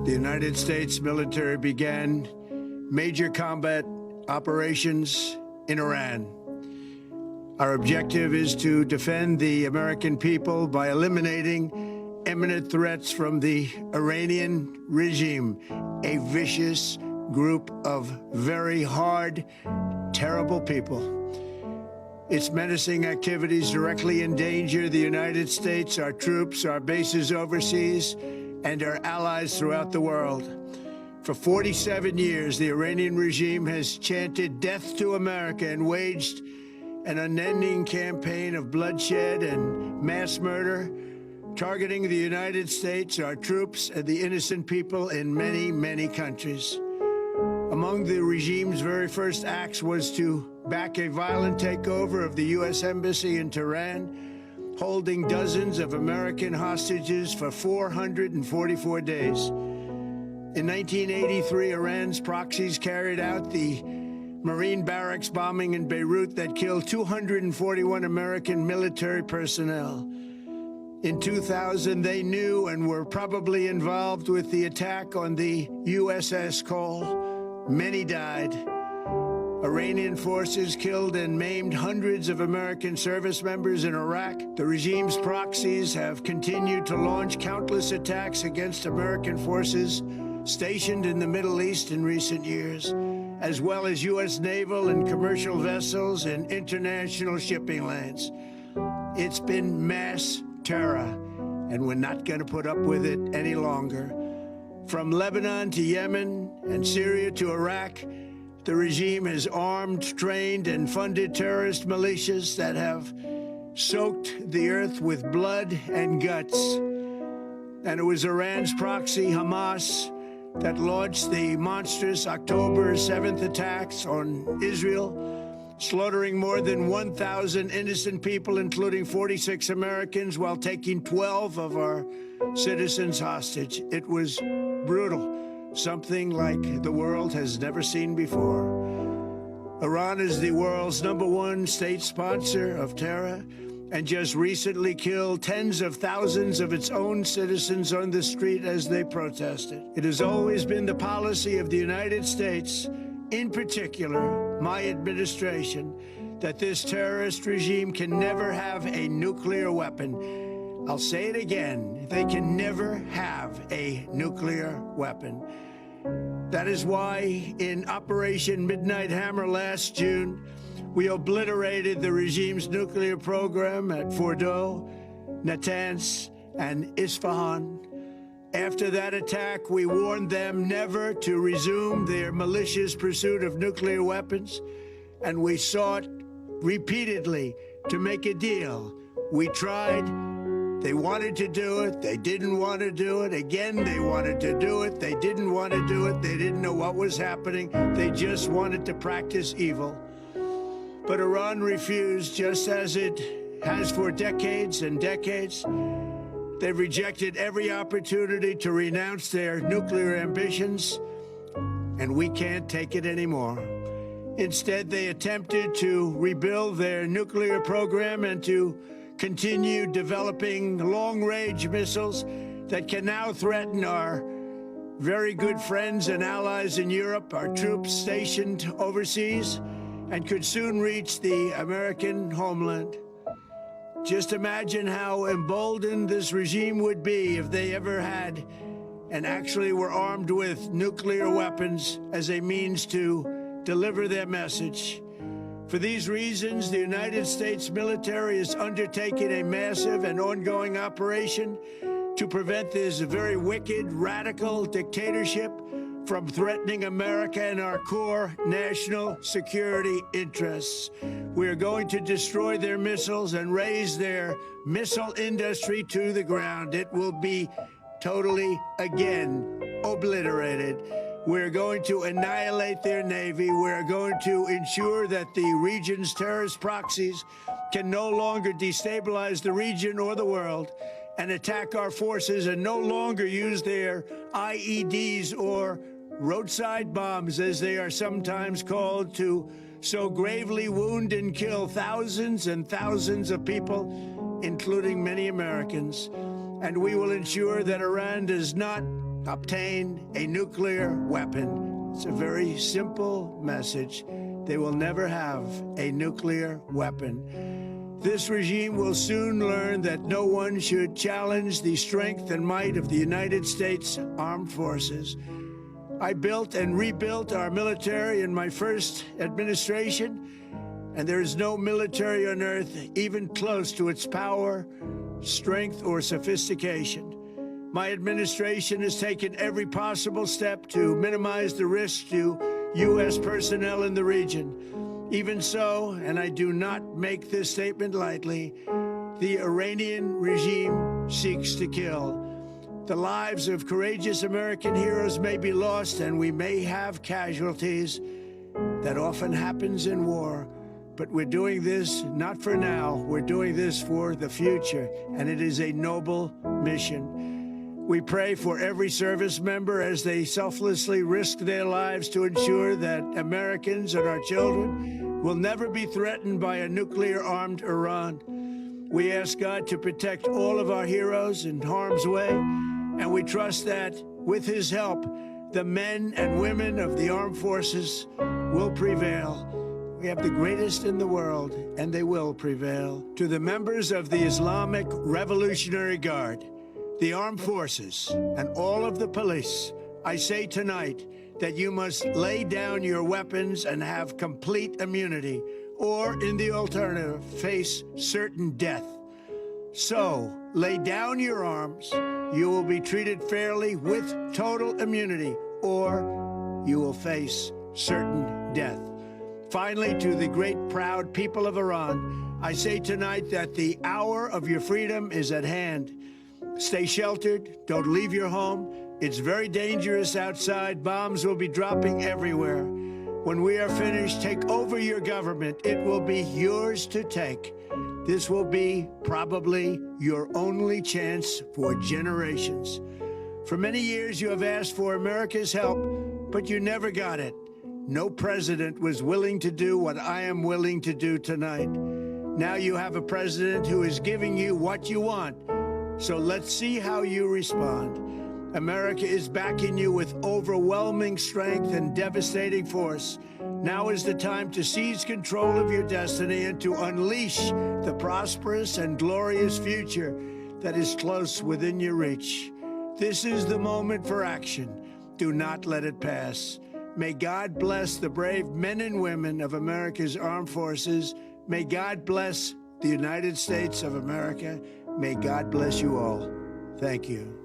the United States military began major combat operations in Iran. Our objective is to defend the American people by eliminating imminent threats from the Iranian regime, a vicious group of very hard, terrible people. Its menacing activities directly endanger the United States, our troops, our bases overseas, and our allies throughout the world. For 47 years, the Iranian regime has chanted death to America and waged an unending campaign of bloodshed and mass murder, targeting the United States, our troops, and the innocent people in many, many countries. Among the regime's very first acts was to back a violent takeover of the U.S. Embassy in Tehran, holding dozens of American hostages for 444 days. In 1983, Iran's proxies carried out the Marine barracks bombing in Beirut that killed 241 American military personnel. In 2000, they knew and were probably involved with the attack on the USS Cole. Many died. Iranian forces killed and maimed hundreds of American service members in Iraq. The regime's proxies have continued to launch countless attacks against American forces stationed in the Middle East in recent years, as well as U.S. naval and commercial vessels and international shipping lanes. It's been mass terror, and we're not going to put up with it any longer. From Lebanon to Yemen and Syria to Iraq, the regime has armed, trained, and funded terrorist militias that have soaked the earth with blood and guts. And it was Iran's proxy, Hamas, that launched the monstrous October 7th attacks on Israel, slaughtering more than 1,000 innocent people, including 46 Americans, while taking 12 of our citizens hostage. It was brutal, something like the world has never seen before. Iran is the world's #1 state sponsor of terror, and just recently killed tens of thousands of its own citizens on the street as they protested. It has always been the policy of the United States, in particular my administration, that this terrorist regime can never have a nuclear weapon. I'll say it again, they can never have a nuclear weapon. That is why in Operation Midnight Hammer last June, we obliterated the regime's nuclear program at Fordow, Natanz, and Isfahan. After that attack, we warned them never to resume their malicious pursuit of nuclear weapons, and we sought repeatedly to make a deal. We tried. They wanted to do it. They didn't want to do it. Again, they wanted to do it. They didn't want to do it. They didn't know what was happening. They just wanted to practice evil. But Iran refused, just as it has for decades and decades. They've rejected every opportunity to renounce their nuclear ambitions, and we can't take it anymore. Instead, they attempted to rebuild their nuclear program and to continue developing long-range missiles that can now threaten our very good friends and allies in Europe, our troops stationed overseas, and could soon reach the American homeland. Just imagine how emboldened this regime would be if they ever had and actually were armed with nuclear weapons as a means to deliver their message. For these reasons, the United States military is undertaking a massive and ongoing operation to prevent this very wicked, radical dictatorship from threatening America and our core national security interests. We are going to destroy their missiles and raise their missile industry to the ground. It will be totally, again, obliterated. We're going to annihilate their Navy. We're going to ensure that the region's terrorist proxies can no longer destabilize the region or the world and attack our forces, and no longer use their IEDs or roadside bombs, as they are sometimes called, to so gravely wound and kill thousands and thousands of people, including many Americans. And we will ensure that Iran does not obtain a nuclear weapon. It's a very simple message. They will never have a nuclear weapon. This regime will soon learn that no one should challenge the strength and might of the United States Armed Forces. I built and rebuilt our military in my first administration, and there is no military on earth even close to its power, strength, or sophistication. My administration has taken every possible step to minimize the risk to U.S. personnel in the region. Even so, and I do not make this statement lightly, the Iranian regime seeks to kill. The lives of courageous American heroes may be lost, and we may have casualties. That often happens in war. But we're doing this not for now. We're doing this for the future, and it is a noble mission. We pray for every service member as they selflessly risk their lives to ensure that Americans and our children will never be threatened by a nuclear-armed Iran. We ask God to protect all of our heroes in harm's way, and we trust that, with his help, the men and women of the armed forces will prevail. We have the greatest in the world, and they will prevail. To the members of the Islamic Revolutionary Guard, the armed forces, and all of the police, I say tonight that you must lay down your weapons and have complete immunity, or, in the alternative, face certain death. So, lay down your arms. You will be treated fairly with total immunity, or you will face certain death. Finally, to the great, proud people of Iran, I say tonight that the hour of your freedom is at hand. Stay sheltered. Don't leave your home. It's very dangerous outside. Bombs will be dropping everywhere. When we are finished, take over your government. It will be yours to take. This will be probably your only chance for generations. For many years, you have asked for America's help, but you never got it. No president was willing to do what I am willing to do tonight. Now you have a president who is giving you what you want. So let's see how you respond. America is backing you with overwhelming strength and devastating force. Now is the time to seize control of your destiny and to unleash the prosperous and glorious future that is close within your reach. This is the moment for action. Do not let it pass. May God bless the brave men and women of America's armed forces. May God bless the United States of America. May God bless you all. Thank you.